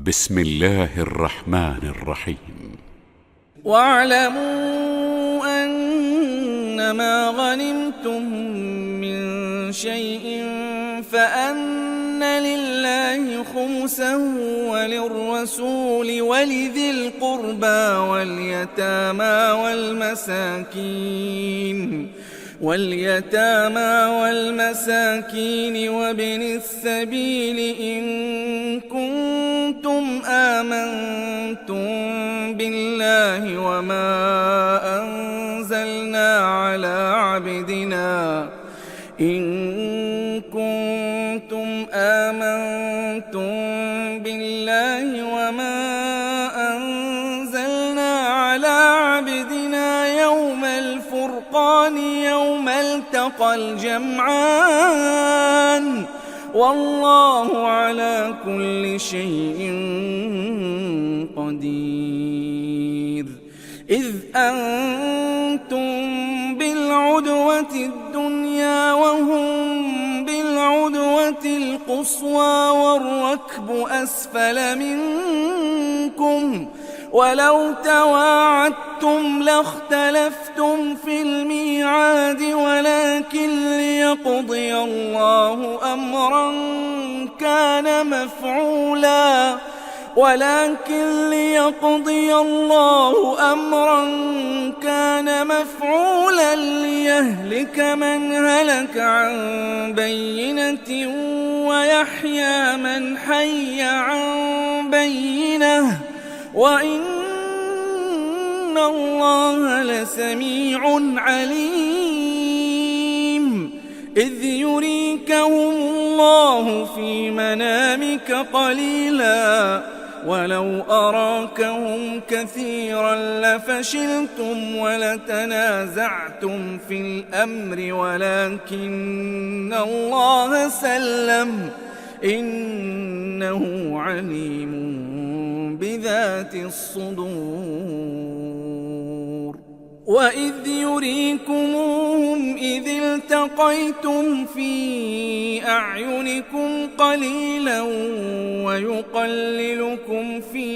بسم الله الرحمن الرحيم. واعلموا أنما غنمتم من شيء فأن لله خمسه وللرسول ولذي القربى واليتامى والمساكين وابن السبيل إن كنتم آمنتم بالله وما أنزلنا على عبدنا يوم الفرقان يوم التقى الجمعان والله على كل شيء قدير. إذ أنتم بالعدوة الدنيا وهم بالعدوة القصوى والركب أسفل منكم ولو تواعدتم لاختلفتم في الميعاد ولكن ليقضي الله أمرا كان مفعولا ليهلك من هلك عن بينة ويحيى من حي عن بينة وإن الله لسميع عليم. إذ يريكهم الله في منامك قليلا ولو أراكهم كثيرا لفشلتم ولتنازعتم في الأمر ولكن الله سلم إنه عليم بذات الصدور. وإذ يريكموهم إذ التقيتم في أعينكم قليلا ويقللكم في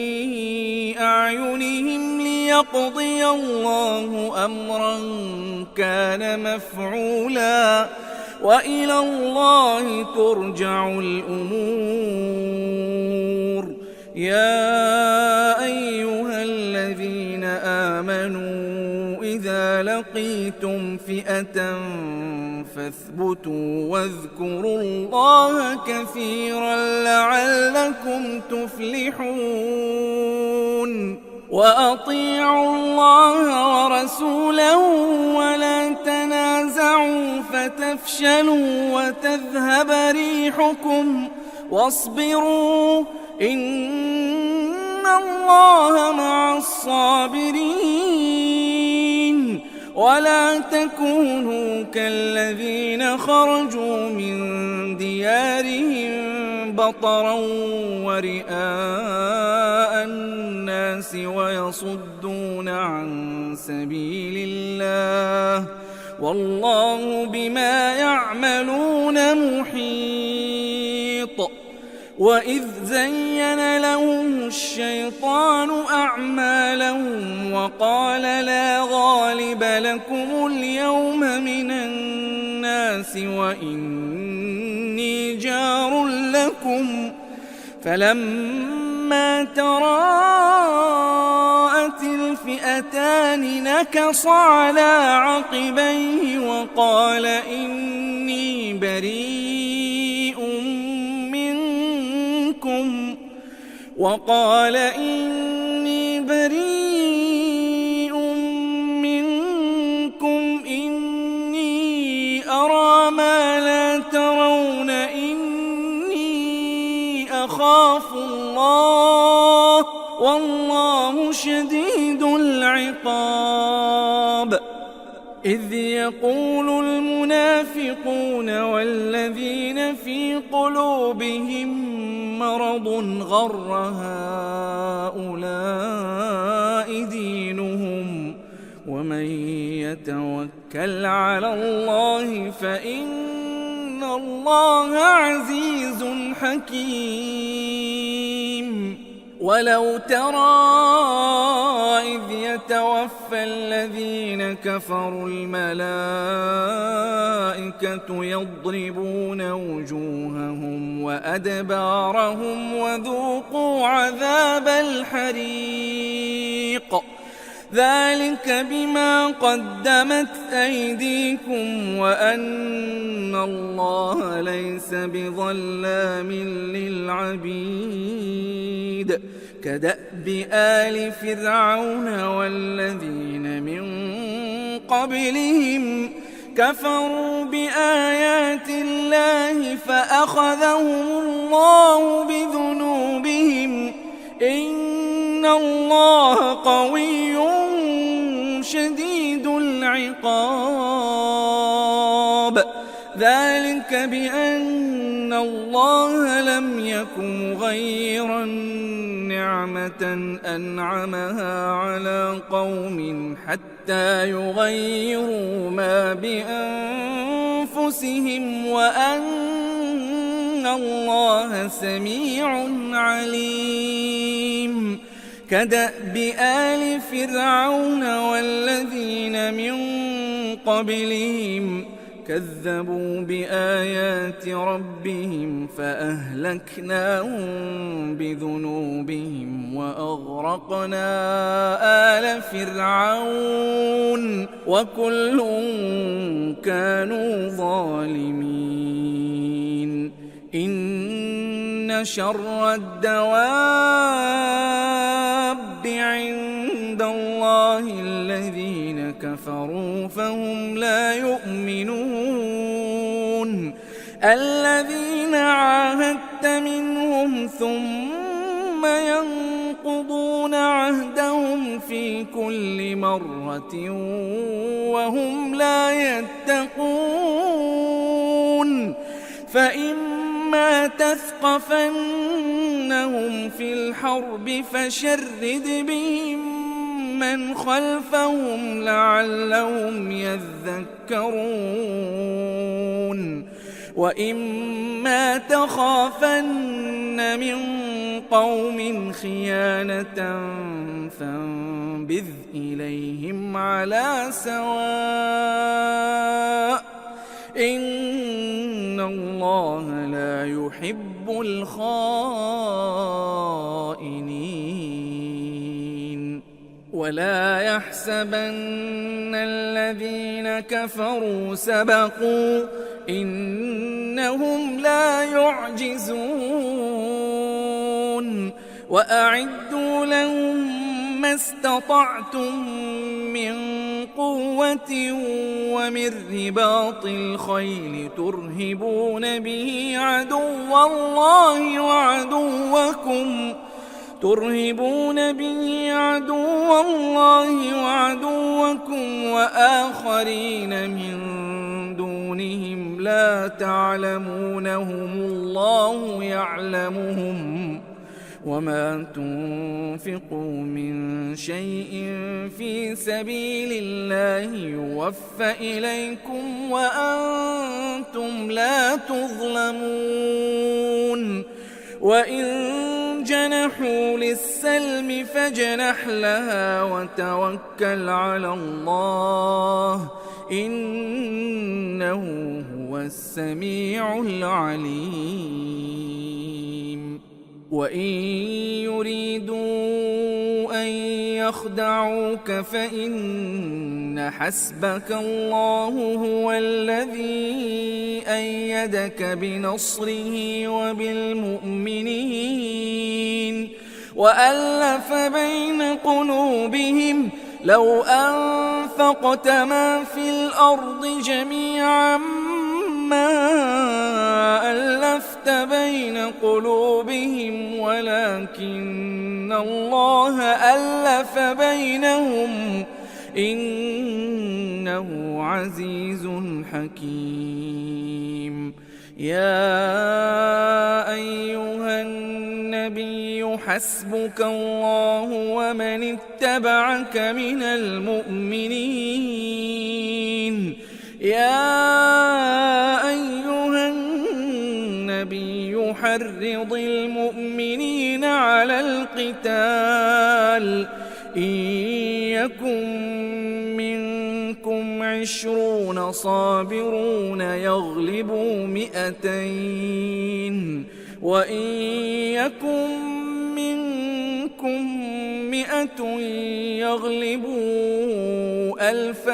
أعينهم ليقضي الله أمرا كان مفعولا وإلى الله ترجع الأمور. يا أيها الذين آمنوا إذا لقيتم فئة فاثبتوا واذكروا الله كثيرا لعلكم تفلحون. وأطيعوا الله ورسوله ولا تنازعوا فتفشلوا وتذهب ريحكم واصبروا إن الله مع الصابرين. ولا تكونوا كالذين خرجوا من ديارهم بطرا ورئاء الناس ويصدون عن سبيل الله والله بما يعملون محيط. وإذ زين لهم الشيطان أعمالهم وقال لا غالب لكم اليوم من الناس وإني جار لكم فلما تراءت الفئتان نكص على عقبيه وقال إني بريء منكم إني أرى ما لا ترون إني أخاف الله والله شديد العقاب. إذ يقول المنافقون والذين في قلوبهم مرض غر هؤلاء دينهم ومن يتوكل على الله فإن الله عزيز حكيم. ولو ترى إذ يتوفى الذين كفروا الملائكة يضربون وجوههم وأدبارهم وذوقوا عذاب الحريق ذلك بما قدمت أيديكم وأن الله ليس بظلام للعبيد كدأب آل فرعون والذين من قبلهم كفروا بآيات الله فأخذهم الله بذنوبهم إن الله قوي شديد العقاب ذلك بأن الله لم يك مغيرا نعمة أنعمها على قوم حتى يغيروا ما بأنفسهم وأن الله سميع عليم كدأب آل فرعون والذين من قبلهم كذبوا بآيات ربهم فأهلكناهم بذنوبهم وأغرقنا آل فرعون وكل كانوا ظالمين إن شر الدواب عند الله الذين كفروا فهم لا يؤمنون الذين عاهدت منهم ثم ينقضون عهدهم في كل مرة وهم لا يتقون فإما تثقفنهم في الحرب فشرد بهم من خلفهم لعلهم يذكرون وإما تخافن من قوم خيانة فانبذ إليهم على سواء إن الله لا يحب الخائنين ولا يحسبن الذين كفروا سبقوا إنهم لا يعجزون وأعدوا لهم ما استطعتم من قوة ومن رباط الخيل ترهبون به عدو الله وعدوكم وآخرين من دونهم لا تعلمونهم الله يعلمهم وما تنفقوا من شيء في سبيل الله يوفى إليكم وأنتم لا تظلمون وإن جنحوا للسلم فاجنح لها وتوكل على الله إنه هو السميع العليم وإن يريدوا أن يخدعوك فإن حسبك الله هو الذي أيدك بنصره وبالمؤمنين وألف بين قلوبهم لو أنفقت ما في الأرض جميعا ما ألفت بين قلوبهم ولكن الله ألف بينهم إنه عزيز حكيم يا أيها النبي حسبك الله ومن اتبعك من المؤمنين يا أيها النبي حرض المؤمنين على القتال إن يكن منكم 20 صابرون يغلبوا 200 وإن يكن منكم 100 يغلبوا 1000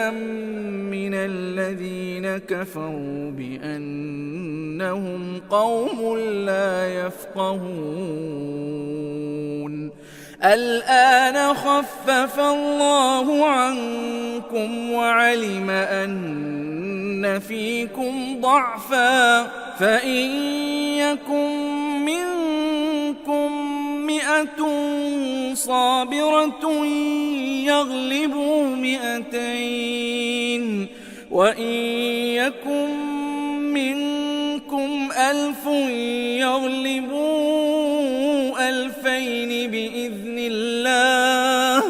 من الذين كفروا بأنهم قوم لا يفقهون الآن خفف الله عنكم وعلم أن فيكم ضعفا فإن يكن منكم 100 صابرة يغلبوا 200 وإن يكن منكم 1000 يغلبوا 2000 بإذن الله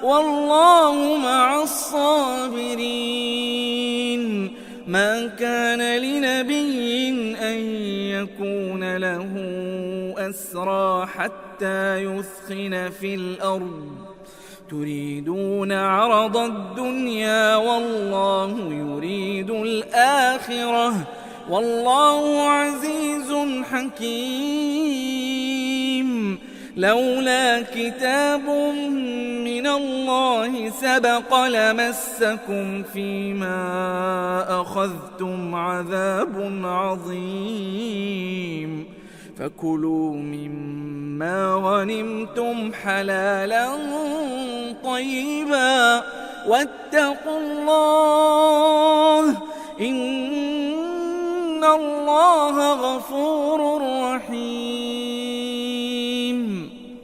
والله مع الصابرين ما كان لنبي أن يكون له أسرى حتى يثخن في الأرض تريدون عرض الدنيا والله يريد الآخرة والله عزيز حكيم لولا كتاب من الله سبق لمسكم فيما أخذتم عذاب عظيم فكلوا مما غنمتم حلالا طيبا واتقوا الله إن الله غفور رحيم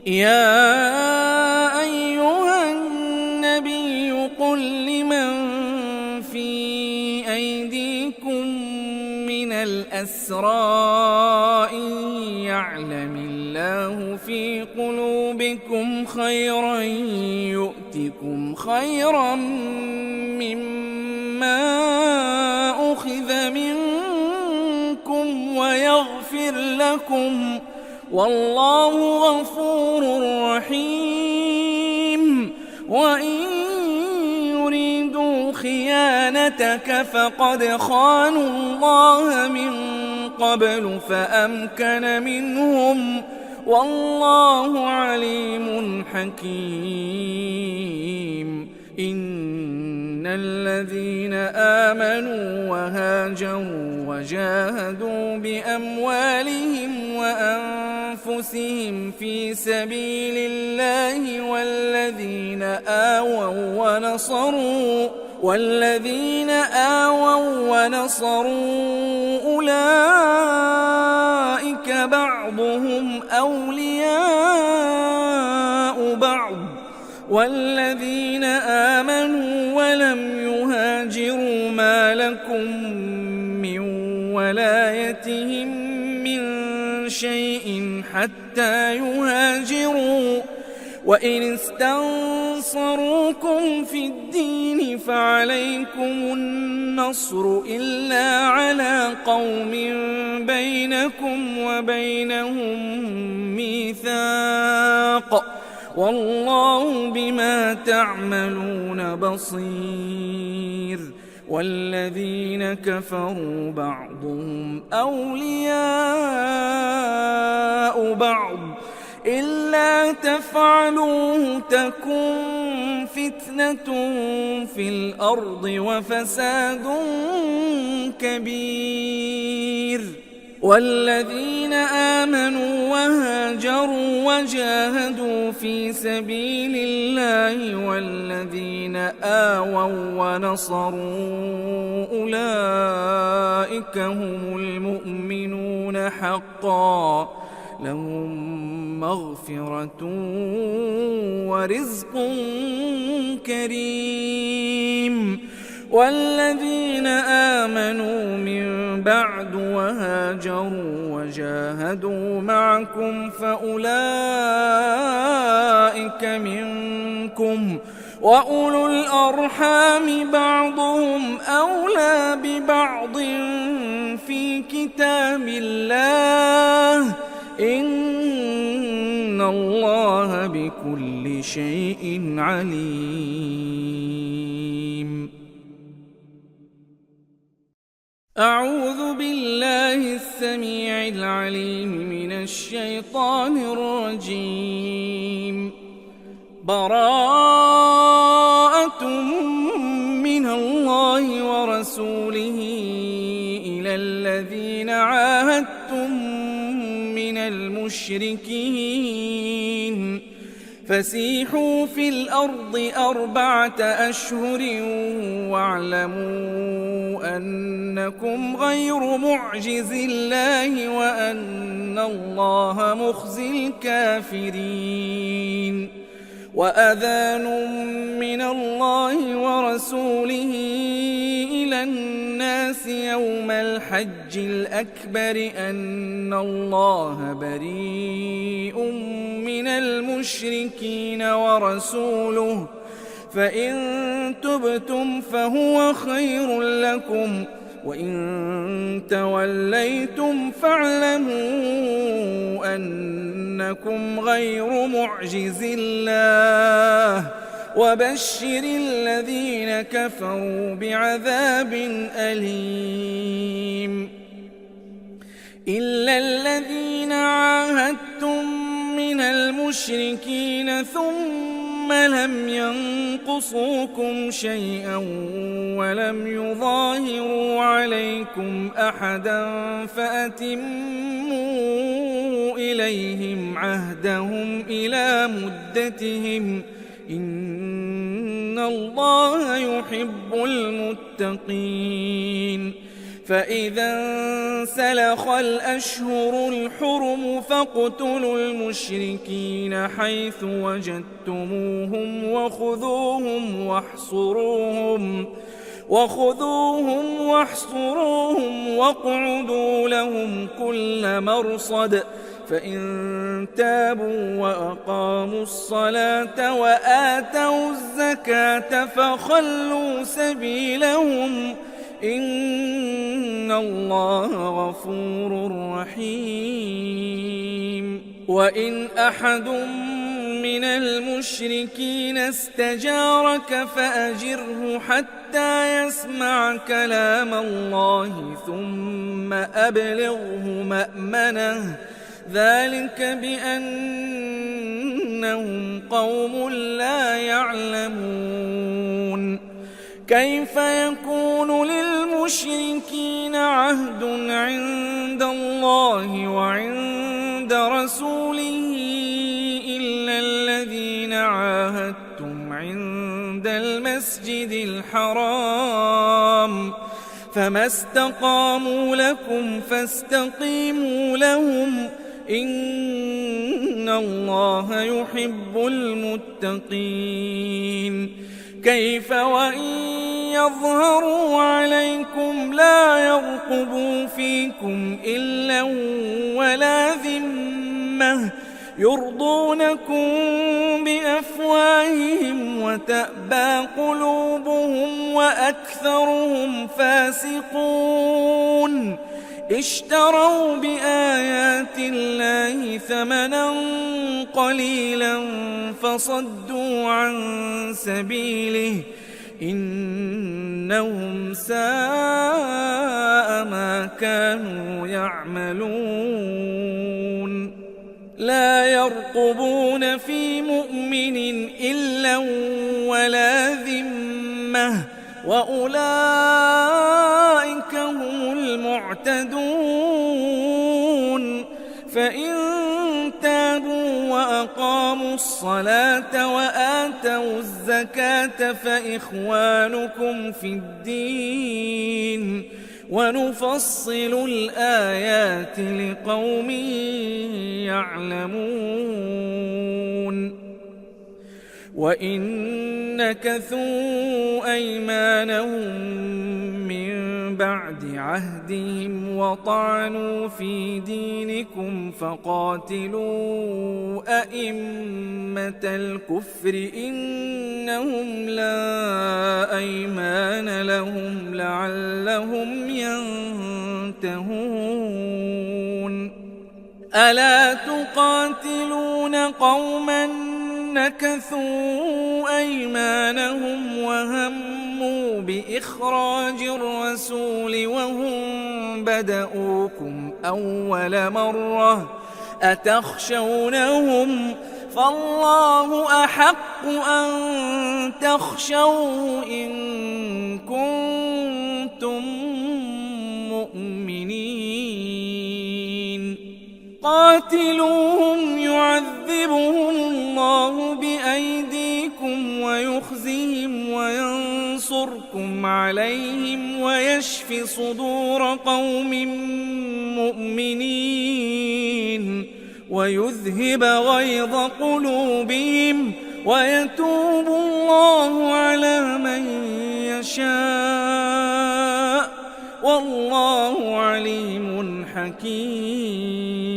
يا أيها النبي قل لمن في أيديكم من الأسرى إن يعلم الله في قلوبكم خيرا يؤتكم خيرا مما أخذ منكم ويغفر لكم والله غفور رحيم وإن يريدوا خيانتك فقد خانوا الله من قبل فأمكن منهم والله عليم حكيم إن الذين آمنوا وهاجروا وجاهدوا بأموالهم وأنفسهم في سبيل الله والذين آووا ونصروا أولئك بعضهم أولياء بعض والذين آمنوا ولم يهاجروا ما لكم من ولايتهم من شيء حتى يهاجروا وإن استنصروكم في الدين فعليكم النصر إلا على قوم بينكم وبينهم ميثاق والله بما تعملون بصير والذين كفروا بعضهم أولياء بعض إلا تفعلوه تكن فتنة في الأرض وفساد كبير والذين آمنوا وهاجروا وجاهدوا في سبيل الله والذين آووا ونصروا أولئك هم المؤمنون حقا لهم مغفرة ورزق كريم والذين آمنوا من بعد وهاجروا وجاهدوا معكم فأولئك منكم وأولو الأرحام بعضهم أولى ببعض في كتاب الله إن الله بكل شيء عليم. أعوذ بالله السميع العليم من الشيطان الرجيم. براءة من الله ورسوله إلى الذين عاهدتم من المشركين فسيحوا في الأرض 4 أشهر واعلموا أنكم غير معجز الله وأن الله مخزي الكافرين. وأذان من الله ورسوله إلى الناس يوم الحج الأكبر أن الله بريء من المشركين ورسوله فإن تبتم فهو خير لكم وإن توليتم فاعلموا أنكم غير معجز الله وبشر الذين كفروا بعذاب أليم. إلا الذين عاهدتم من المشركين ثم لم ينقصوكم شيئا ولم يظاهروا عليكم أحدا فأتموا إليهم عهدهم إلى مدتهم إن الله يحب المتقين. فإذا انسلخ الأشهر الحرم فاقتلوا المشركين حيث وجدتموهم وخذوهم واحصروهم واقعدوا لهم كل مرصد فإن تابوا وأقاموا الصلاة وآتوا الزكاة فخلوا سبيلهم إن الله غفور رحيم. وإن أحد من المشركين استجارك فأجره حتى يسمع كلام الله ثم أبلغه مأمنه ذلك بأنهم قوم لا يعلمون. كيف يكون للمشركين عهد عند الله وعند رسوله إلا الذين عاهدتم عند المسجد الحرام فما استقاموا لكم فاستقيموا لهم إن الله يحب المتقين. كيف وإن يظهروا عليكم لا يرقبوا فيكم إلا ولا ذمة يرضونكم بأفواههم وتأبى قلوبهم وأكثرهم فاسقون. اشتروا بآيات الله ثمنا قليلا فصدوا عن سبيله إنهم ساء ما كانوا يعملون. لا يرقبون في مؤمن إلا ولا ذمة وأولئك هم المعتدون. فإن تابوا وأقاموا الصلاة وآتوا الزكاة فإخوانكم في الدين ونفصل الآيات لقوم يعلمون. وإن نكثوا أيمانهم من بعد عهدهم وطعنوا في دينكم فقاتلوا أئمة الكفر إنهم لا أيمان لهم لعلهم ينتهون. ألا تقاتلون قوما نكثوا أيمانهم وهموا بإخراج الرسول وهم بدؤوكم أول مرة أتخشونهم فالله أحق أن تخشوه إن كنتم مؤمنين قاتلوهم يعذبهم الله بأيديكم ويخزهم وينصركم عليهم ويشف صدور قوم مؤمنين ويذهب غيظ قلوبهم ويتوب الله على من يشاء والله عليم حكيم.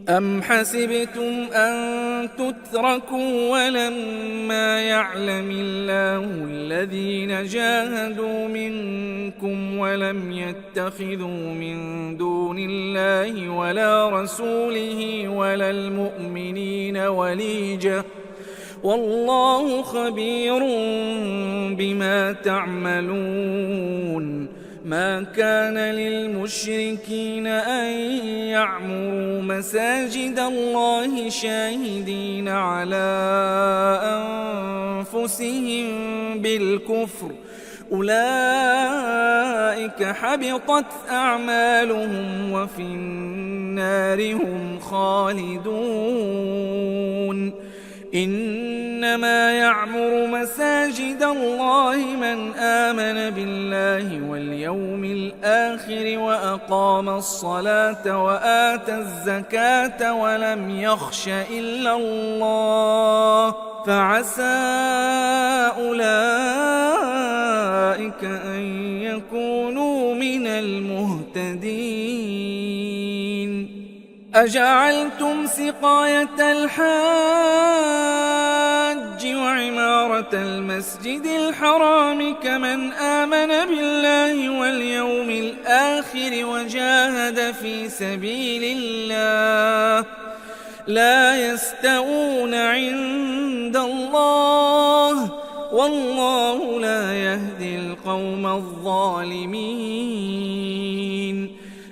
أم حسبتم أن تتركوا ولما يعلم الله الذين جاهدوا منكم ولم يتخذوا من دون الله ولا رسوله ولا المؤمنين وليجة والله خبير بما تعملون. ما كان للمشركين أن يعمروا مساجد الله شاهدين على أنفسهم بالكفر أولئك حبطت أعمالهم وفي النار هم خالدون. إنما يعمر مساجد الله من آمن بالله واليوم الآخر وأقام الصلاة وآتى الزكاة ولم يخش إلا الله فعسى أولئك أن يكونوا من المهتدين. أجعلتم سقاية الحاج وعمارة المسجد الحرام كمن آمن بالله واليوم الآخر وجاهد في سبيل الله لا يستوون عند الله والله لا يهدي القوم الظالمين.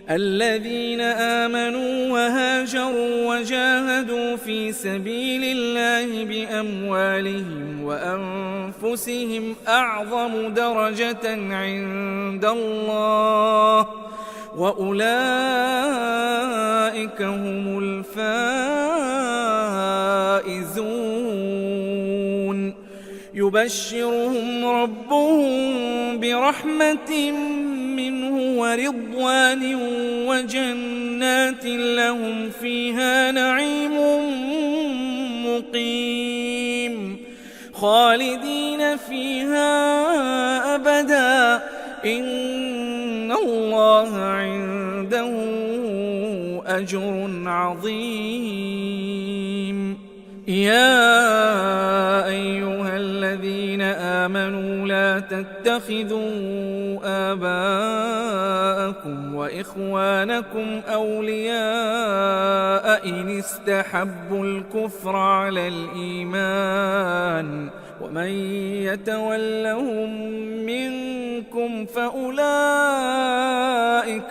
الذين آمنوا وهاجروا وجاهدوا في سبيل الله بأموالهم وأنفسهم أعظم درجة عند الله وأولئك هم الفائزون. يبشرهم ربهم برحمة منه ورضوان وجنات لهم فيها نعيم مقيم خالدين فيها أبدا إن الله عنده أجر عظيم. يا أيها الذين آمنوا لا تتخذوا آباءكم وإخوانكم أولياء إن استحبوا الكفر على الإيمان ومن يتولهم منكم فأولئك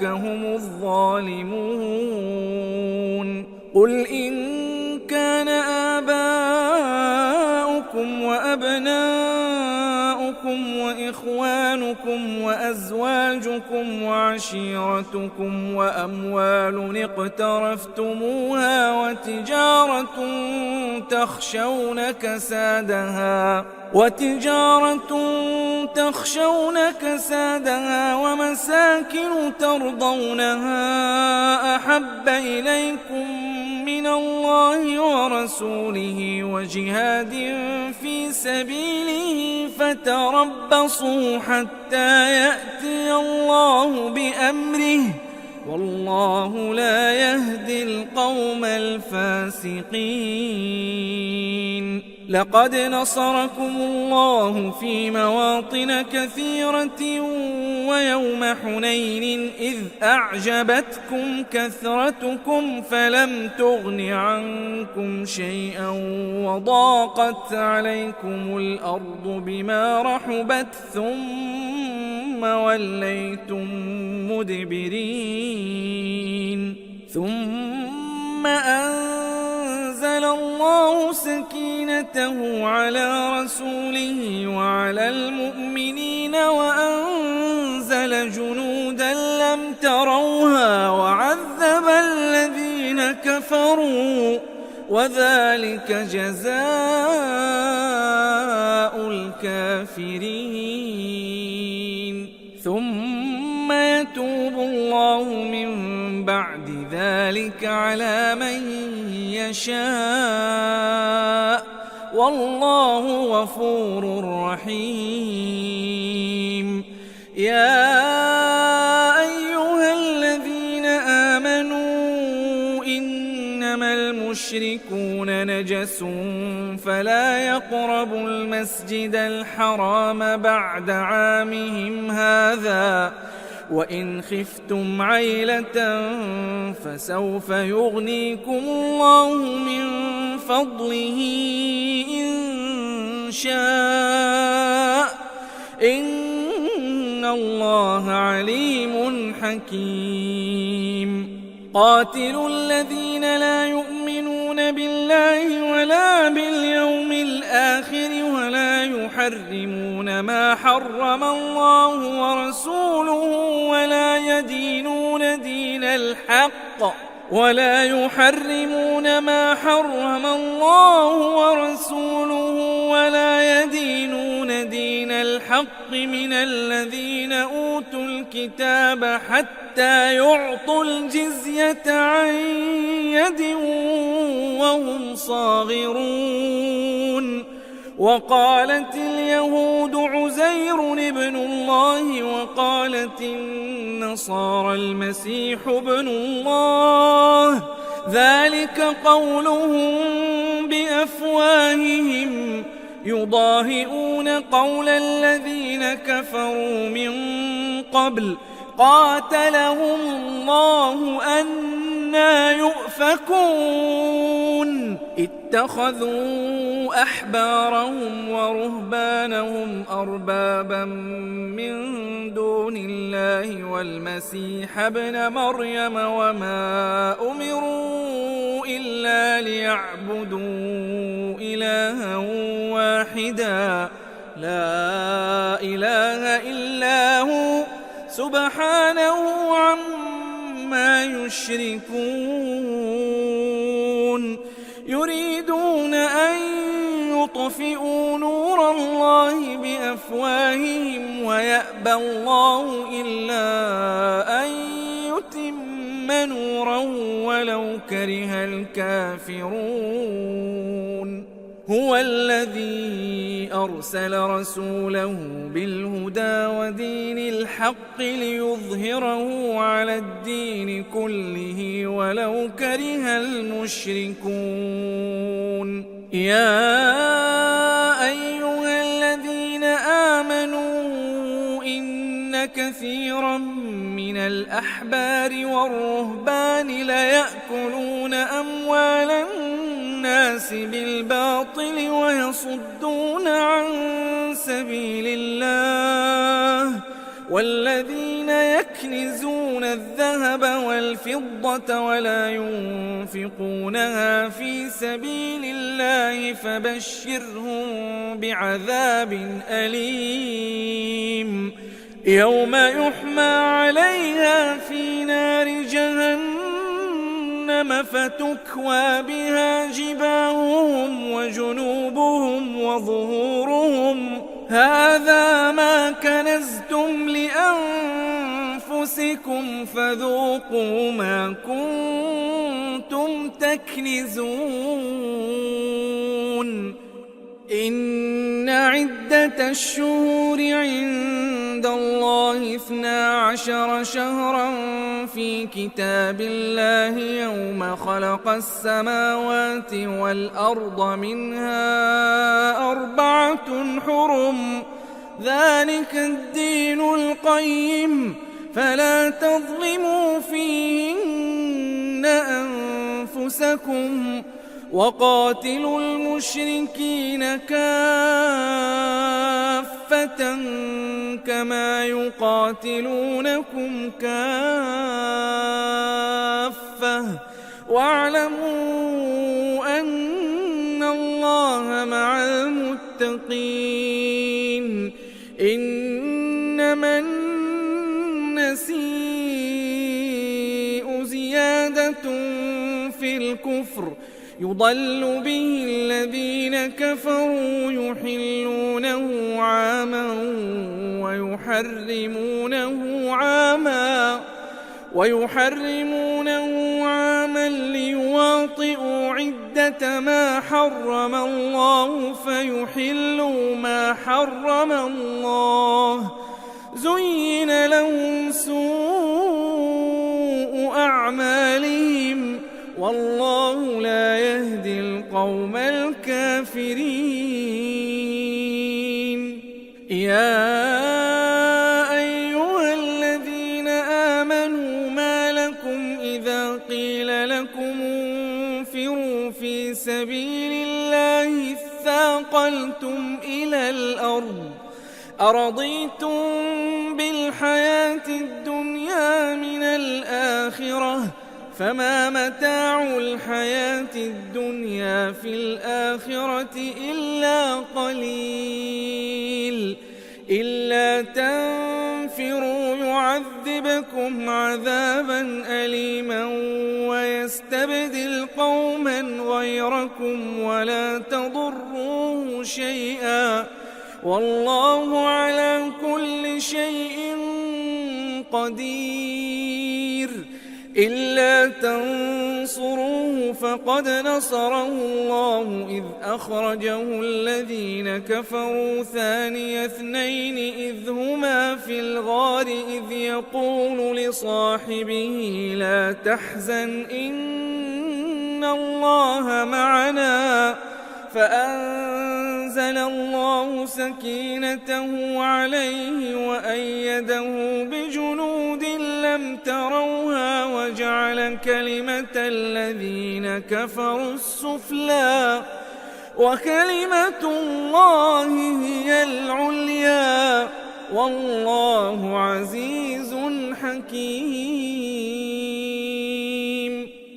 هم الظالمون. قل إن كان آباؤكم وأبناؤكم وإخوانكم وأزواجكم وعشيرتكم وأموال اقترفتموها وتجارة تخشون كسادها ومساكن ترضونها أحب إليكم من الله ورسوله وجهاد في سبيله فتربصوا حتى يأتي الله بأمره والله لا يهدي القوم الفاسقين. لقد نصركم الله في مواطن كثيرة ويوم حنين إذ أعجبتكم كثرتكم فلم تغن عنكم شيئا وضاقت عليكم الأرض بما رحبت ثم وليتم مدبرين ثم أنزل الله سكينته على رسوله وعلى المؤمنين وأنزل جنودا لم تروها وعذب الذين كفروا وذلك جزاء الكافرين ثم يتوب الله من بعد ذلك على من يشاء والله غفور رحيم يا أيها الذين آمنوا إنما المشركون نجس فلا يقربوا المسجد الحرام بعد عامهم هذا وإن خفتم عيلة فسوف يغنيكم الله من فضله إن شاء إن الله عليم حكيم قاتلوا الذين لا يؤمنون بالله ولا باليوم الآخر ولا يحرمون ما حرم الله ورسوله ولا يدينون دين الحق من الذين أوتوا الكتاب حتى يعطوا الجزية عن يد وهم صاغرون وقالت اليهود عزير ابن الله وقالت النصارى المسيح ابن الله ذلك قولهم بأفواههم يضاهئون قول الذين كفروا من قبل قاتلهم الله أنى يؤفكون اتخذوا أحبارهم ورهبانهم أربابا من دون الله والمسيح ابن مريم وما أمروا إلا ليعبدوا إلها واحدا لا إله إلا هو سبحانه عما يشركون يريدون أن يطفئوا نور الله بأفواههم ويأبى الله إلا أن يتم نوره ولو كره الكافرون هو الذي أرسل رسوله بالهدى ودين الحق ليظهره على الدين كله ولو كره المشركون يا أيها الذين آمنوا إن كثيرا من الأحبار والرهبان ليأكلون أموال الناس بالباطل ويصدون عن سبيل الله والذين يكنزون الذهب والفضة ولا ينفقونها في سبيل الله فبشرهم بعذاب أليم يوم يحمى عليها في نار جهنم فتكوى بها جباههم وجنوبهم وظهورهم هذا ما كنزتم لأنفسكم فذوقوا ما كنتم تكنزون إن عدة الشهور عند الله 12 شهرا في كتاب الله يوم خلق السماوات والأرض منها 4 حرم ذلك الدين القيم فلا تظلموا فيهن أنفسكم وقاتلوا المشركين كافة كما يقاتلونكم كافة واعلموا أن الله مع المتقين إنما النسيء زيادة في الكفر يضل به الذين كفروا يحلونه عاما ويحرمونه عاما ليواطئوا عدة ما حرم الله فيحلوا ما حرم الله زين لهم سوء أعمالهم والله لا يهدي القوم الكافرين يا أيها الذين آمنوا ما لكم إذا قيل لكم انفروا في سبيل الله اثاقلتم إلى الأرض أرضيتم بالحياة الدنيا من الآخرة فما متاع الحياة الدنيا في الآخرة إلا قليل إلا تنفروا يعذبكم عذابا أليما ويستبدل قوما غيركم ولا تضروه شيئا والله على كل شيء قدير إلا تنصروه فقد نصره الله إذ أخرجه الذين كفروا ثاني اثنين إذ هما في الغار إذ يقول لصاحبه لا تحزن إن الله معنا فأنزل الله سكينته عليه وأيده بجنود لم تروها وجعل كلمة الذين كفروا السفلى وكلمة الله هي العليا والله عزيز حكيم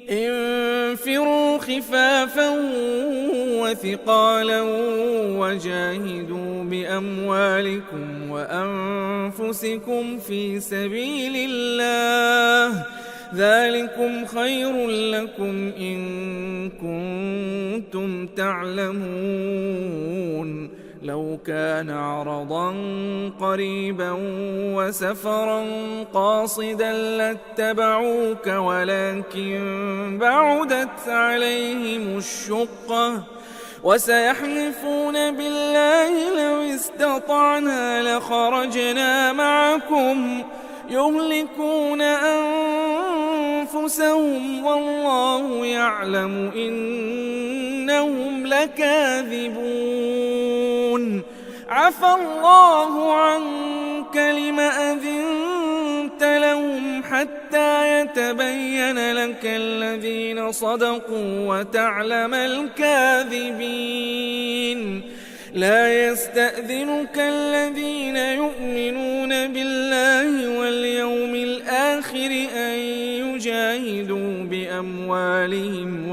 انفروا خفافا وثقالا وجاهدوا بأموالكم وأنفسكم في سبيل الله ذلكم خير لكم إن كنتم تعلمون لو كان عرضا قريبا وسفرا قاصدا لاتبعوك ولكن بعدت عليهم الشقة وسيحلفون بالله لو استطعنا لخرجنا معكم يهلكون أنفسهم والله يعلم إنهم لكاذبون عفى الله عنك لم أذنت لهم حتى يتبين لك الذين صدقوا وتعلم الكاذبين لا يستأذنك الذين يؤمنون بالله واليوم الآخر أن يجاهدوا بأموالهم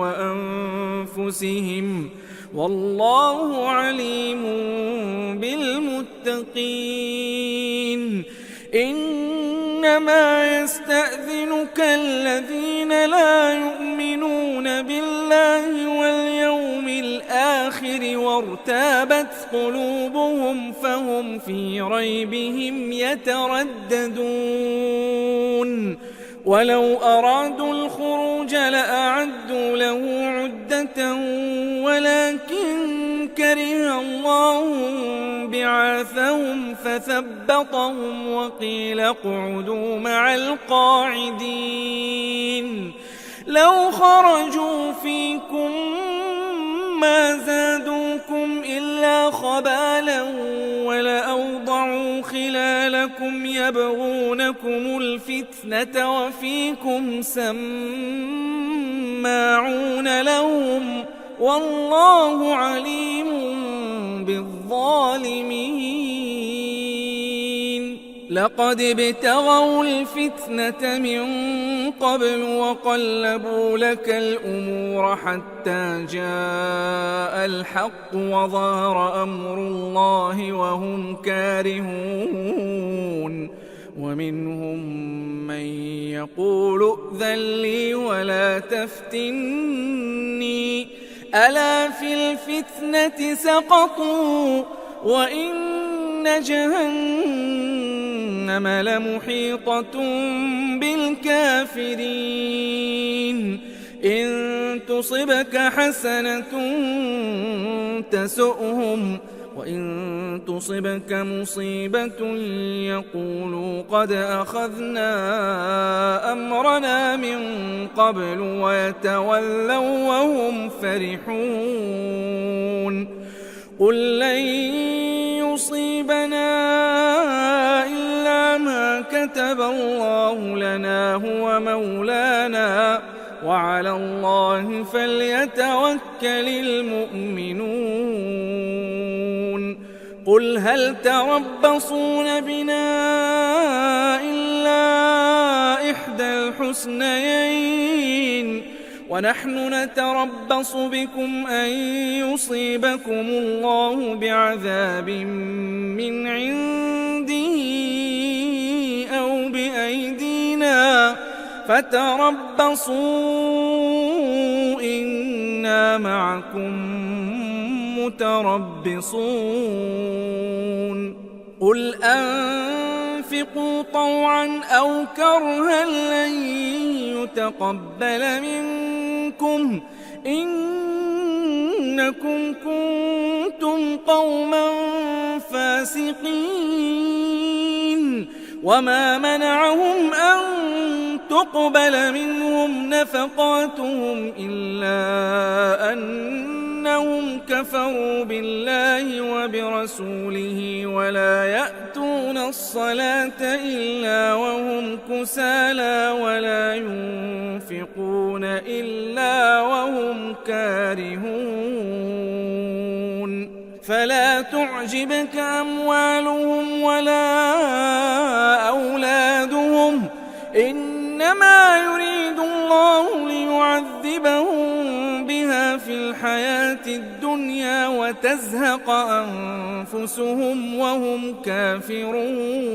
وأنفسهم والله عليم بالمتقين إنما يستأذنك الذين لا يؤمنون بالله واليوم الآخر وارتابت قلوبهم فهم في ريبهم يترددون ولو أرادوا الخروج لأعدوا له عدة ولكن كره الله بعاثهم فثبطهم وقيل اقعدوا مع القاعدين لو خرجوا فيكم ما زادوكم إلا خبالا ولأوضعوا خلالكم يبغونكم الفتنة وفيكم سماعون لهم والله عليم بالظالمين لقد ابتغوا الفتنة من قبل وقلبوا لك الأمور حتى جاء الحق وظهر أمر الله وهم كارهون ومنهم من يقول ائذن لي ولا تفتني ألا في الفتنة سقطوا وإن جهنم لمحيطة بالكافرين إن تصبك حسنة تسؤهم وإن تصبك مصيبة يقولوا قد أخذنا أمرنا من قبل ويتولوا وهم فرحون قل لن يصيبنا إلا ما كتب الله لنا هو مولانا وعلى الله فليتوكل المؤمنون قل هل تربصون بنا إلا إحدى الحسنيين ونحن نتربص بكم أن يصيبكم الله بعذاب من عنده أو بأيدينا فتربصوا إنا معكم متربصون قل أنفقوا طوعا أو كرها لن يتقبل منكم إنكم كنتم قوما فاسقين وما منعهم أن تقبل منهم نفقاتهم إلا أنهم كفروا بالله وبرسوله ولا يأتون الصلاة إلا وهم كسالى ولا ينفقون إلا وهم كارهون فلا تعجبك أموالهم ولا أولادهم إنما يريد الله ليعذبهم بها في الحياة الدنيا وتزهق أنفسهم وهم كافرون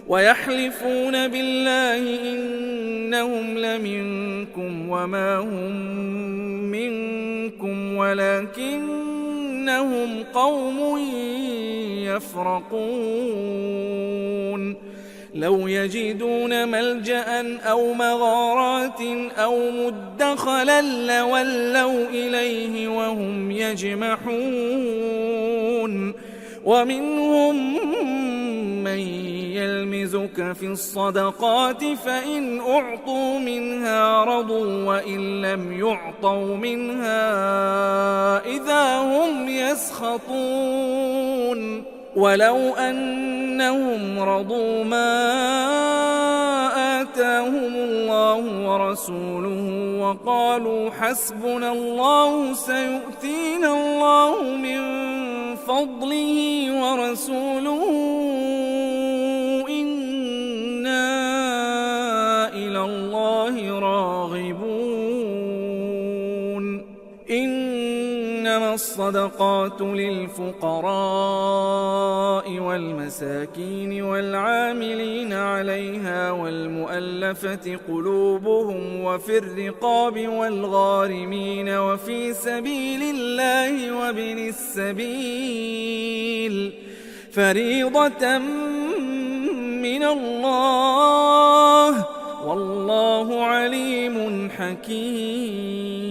ويحلفون بالله إنهم لمنكم وما هم منكم ولكنهم قوم يفرقون لو يجدون ملجأ أو مغارات أو مدخلا لولوا إليه وهم يجمحون ومنهم من يلمزك في الصدقات فإن أعطوا منها رضوا وإن لم يعطوا منها إذا هم يسخطون ولو أنهم رضوا ما آتاهم الله ورسوله وقالوا حسبنا الله سيؤتينا الله من فضله ورسوله إنا إلى الله راغبون إنما الصدقات للفقراء والمساكين والعاملين عليها والمؤلفة قلوبهم وفي الرقاب والغارمين وفي سبيل الله وابن السبيل فريضة من الله والله عليم حكيم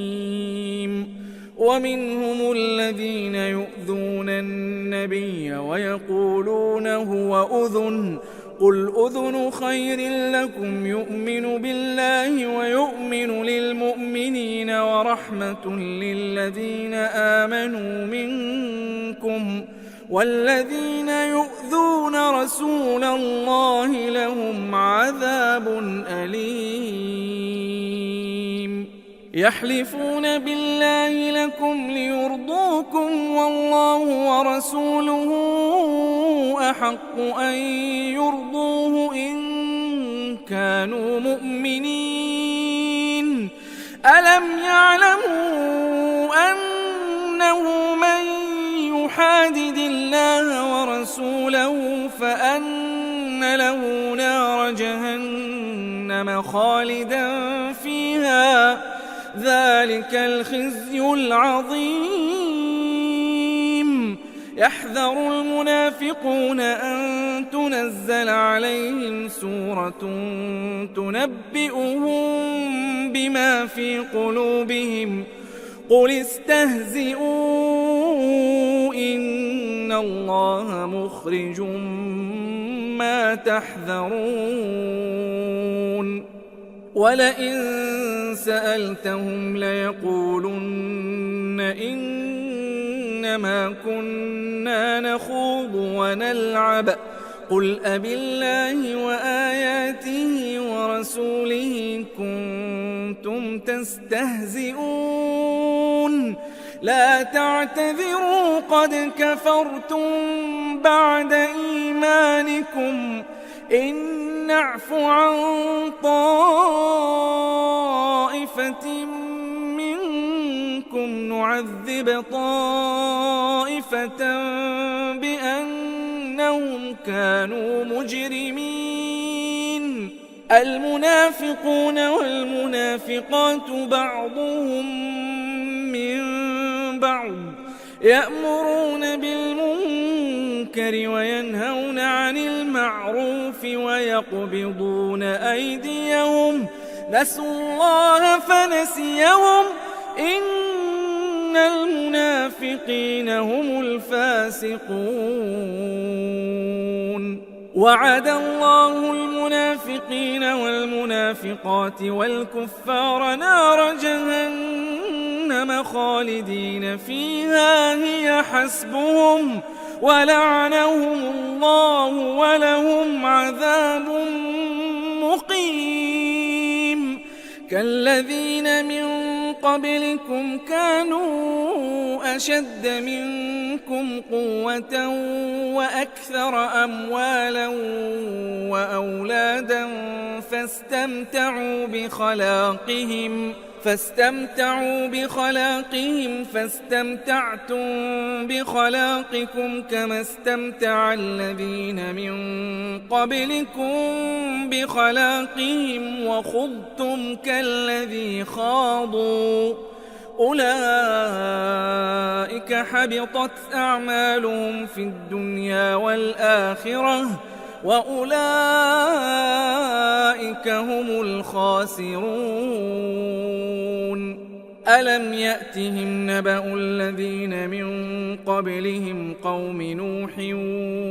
ومنهم الذين يؤذون النبي ويقولون هو أذن قل أذن خير لكم يؤمن بالله ويؤمن للمؤمنين ورحمة للذين آمنوا منكم والذين يؤذون رسول الله لهم عذاب أليم يحلفون بالله لكم ليرضوكم والله ورسوله أحق أن يرضوه إن كانوا مؤمنين ألم يعلموا أنه من يحادد الله ورسوله فأن له نار جهنم خالدا فيها ذلك الخزي العظيم يحذر المنافقون أن تنزل عليهم سورة تنبئهم بما في قلوبهم قل استهزئوا إن الله مخرج ما تحذرون ولئن سألتهم ليقولن إنما كنا نخوض ونلعب قل أبالله وآياته ورسوله كنتم تستهزئون لا تعتذروا قد كفرتم بعد إيمانكم إن نعف عن طائفة منكم نعذب طائفة بأنهم كانوا مجرمين المنافقون والمنافقات بعضهم من بعض يأمرون بالمنكر وينهون عن المعروف ويقبضون أيديهم نسوا الله فنسيهم إن المنافقين هم الفاسقون وعد الله المنافقين والمنافقات والكفار نار جهنم خالدين فيها هي حسبهم ولعنهم الله ولهم عذاب مقيم كالذين من قبلكم كانوا أشد منكم قوة وأكثر أموالا وأولادا فاستمتعوا بخلاقهم فاستمتعتم بخلاقكم كما استمتع الذين من قبلكم بخلاقهم وخضتم كالذي خاضوا أولئك حبطت أعمالهم في الدنيا والآخرة وأولئك هم الخاسرون ألم يأتهم نبأ الذين من قبلهم قوم نوح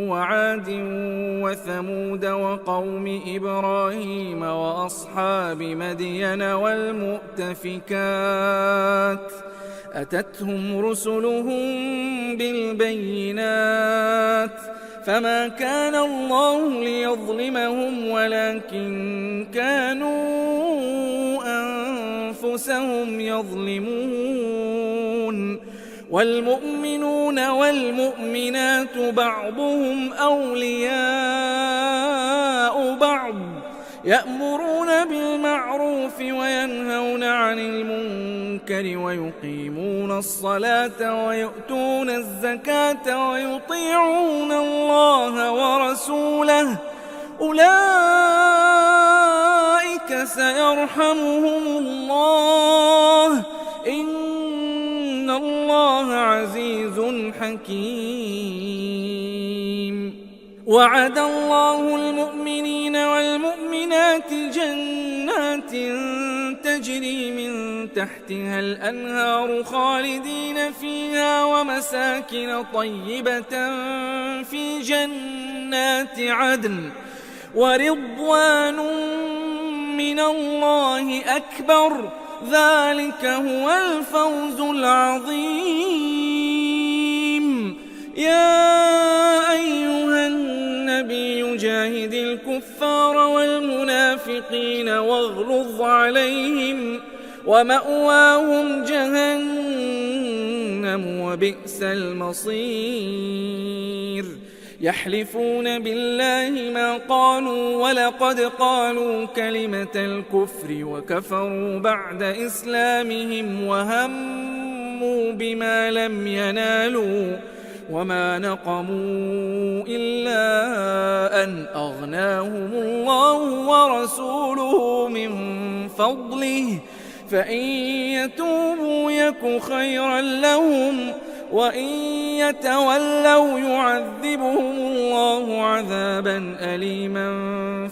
وعاد وثمود وقوم إبراهيم وأصحاب مدين والمؤتفكات أتتهم رسلهم بالبينات فما كان الله ليظلمهم ولكن كانوا أنفسهم يظلمون والمؤمنون والمؤمنات بعضهم أولياء بعض يأمرون بالمعروف وينهون عن المنكر ويقيمون الصلاة ويؤتون الزكاة ويطيعون الله ورسوله أولئك سيرحمهم الله إن الله عزيز حكيم وعد الله المؤمنين والمؤمنات جنات تجري من تحتها الأنهار خالدين فيها ومساكن طيبة في جنات عدن ورضوان من الله أكبر ذلك هو الفوز العظيم. يا أيها النبي جاهد الكفار والمنافقين واغلظ عليهم ومأواهم جهنم وبئس المصير. يحلفون بالله ما قالوا ولقد قالوا كلمة الكفر وكفروا بعد إسلامهم وهموا بما لم ينالوا وما نقموا إلا أن أغناهم الله ورسوله من فضله فإن يتوبوا يك خيرا لهم وإن يتولوا يعذبهم الله عذابا أليما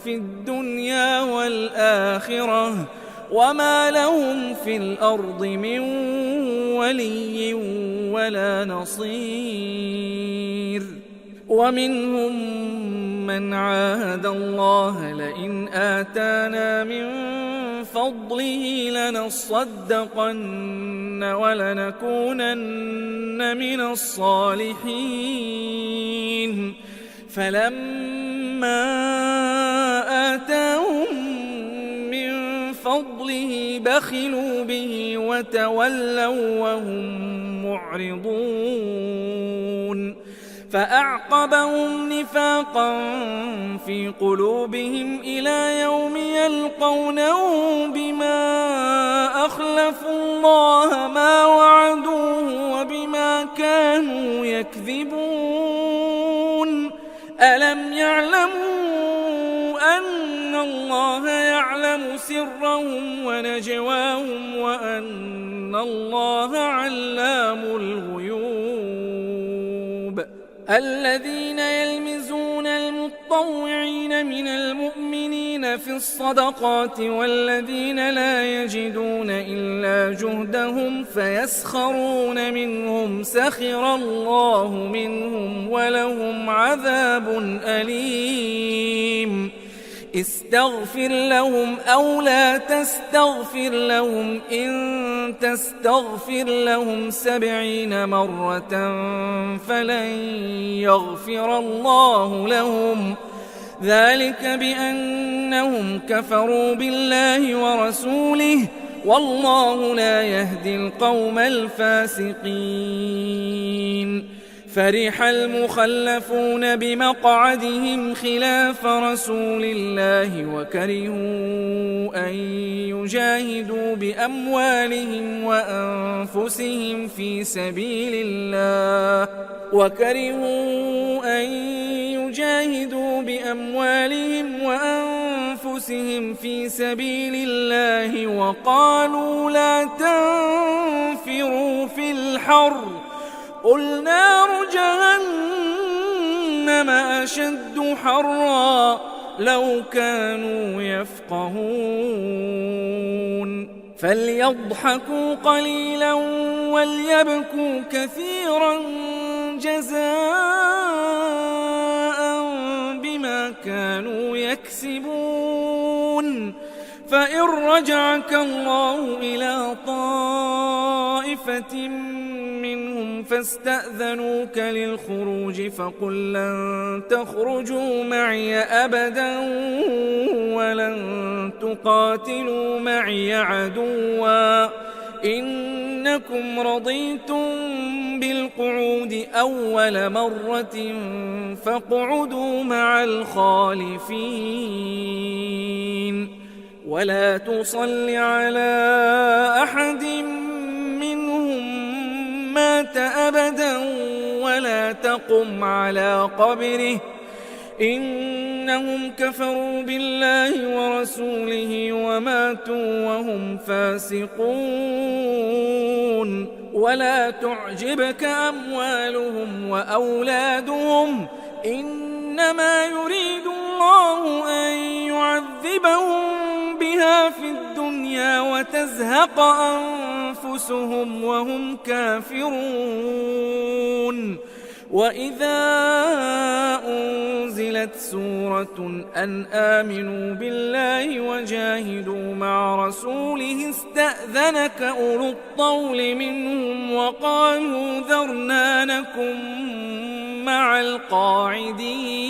في الدنيا والآخرة وما لهم في الأرض من ولي ولا نصير. ومنهم من عاهد الله لئن آتانا من فضله لنصدقن ولنكونن من الصالحين فلما آتاهم من فضله بخلوا به وتولوا وهم معرضون. فأعقبهم نفاقا في قلوبهم إلى يوم يلقونه بما أخلفوا الله ما وعدوه وبما كانوا يكذبون. ألم يعلموا أن الله يعلم سرهم ونجواهم وأن الله علام الغيوب. الذين يلمزون المطوعين من المؤمنين في الصدقات والذين لا يجدون إلا جهدهم فيسخرون منهم سخر الله منهم ولهم عذاب أليم. استغفر لهم أو لا تستغفر لهم إن تستغفر لهم 70 مرة فلن يغفر الله لهم ذلك بأنهم كفروا بالله ورسوله والله لا يهدي القوم الفاسقين. فرح المخلفون بمقعدهم خلاف رسول الله وكرهوا أن يجاهدوا بأموالهم وأنفسهم في سبيل الله وقالوا لا تنفروا في الحر قل نار جهنم أشد حرا لو كانوا يفقهون. فليضحكوا قليلا وليبكوا كثيرا جزاء بما كانوا يكسبون. فإن رجعك الله إلى طائفة منهم فاستأذنوك للخروج فقل لن تخرجوا معي أبدا ولن تقاتلوا معي عدوا إنكم رضيتم بالقعود أول مرة فاقعدوا مع الخالفين. ولا تصل على أحد منهم مات أبدا ولا تقم على قبره إنهم كفروا بالله ورسوله وماتوا وهم فاسقون. ولا تعجبك أموالهم وأولادهم إنما يريد الله أن يعذبهم بها بها في الدنيا وتزهق أنفسهم وهم كافرون. وإذا أنزلت سورة أن آمنوا بالله وجاهدوا مع رسوله استأذنك أولو الطول منهم وقالوا ذرنا نكن مع القاعدين.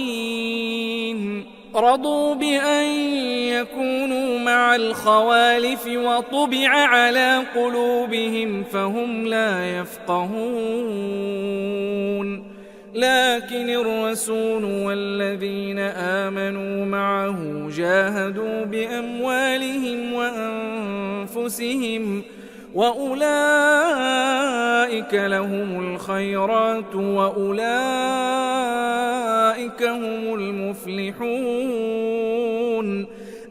رضوا بأن يكونوا مع الخوالف وطبع على قلوبهم فهم لا يفقهون. لكن الرسول والذين آمنوا معه جاهدوا بأموالهم وأنفسهم وأولئك لهم الخيرات وأولئك هم المفلحون.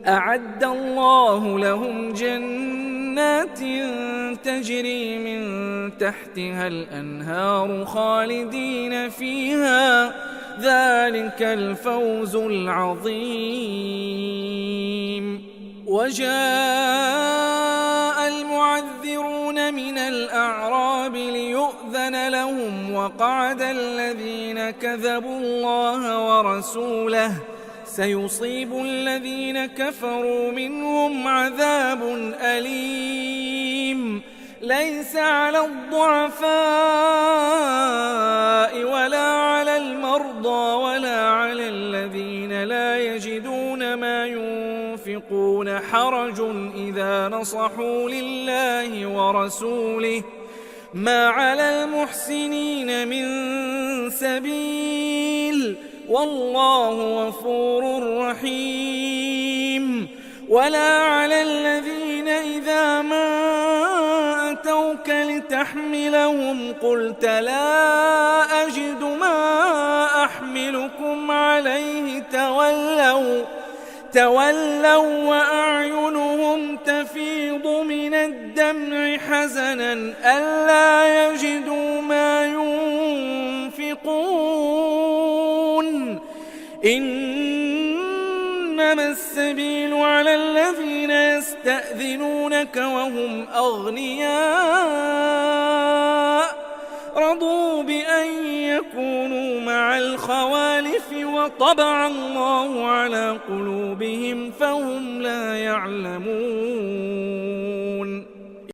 أعد الله لهم جنات تجري من تحتها الأنهار خالدين فيها ذلك الفوز العظيم. وجاء المعذرون من الأعراب ليؤذن لهم وقعد الذين كذبوا الله ورسوله سيصيب الذين كفروا منهم عذاب أليم. ليس على الضعفاء ولا على المرضى ولا على الذين لا يجدون ما ينفقون حرج إذا نصحوا لله ورسوله ما على المحسنين من سبيل والله غفور رحيم. ولا على الذين إذا ما أتوك لتحملهم قلت لا أجد ما أحملكم عليه تولوا وأعينهم تفيض من الدمع حزنا ألا يجدوا ما ينفقون. إنما السبيل على الذين يستأذنونك وهم أغنياء رضوا بأن يكونوا مع الخوالف وطبع الله على قلوبهم فهم لا يعلمون.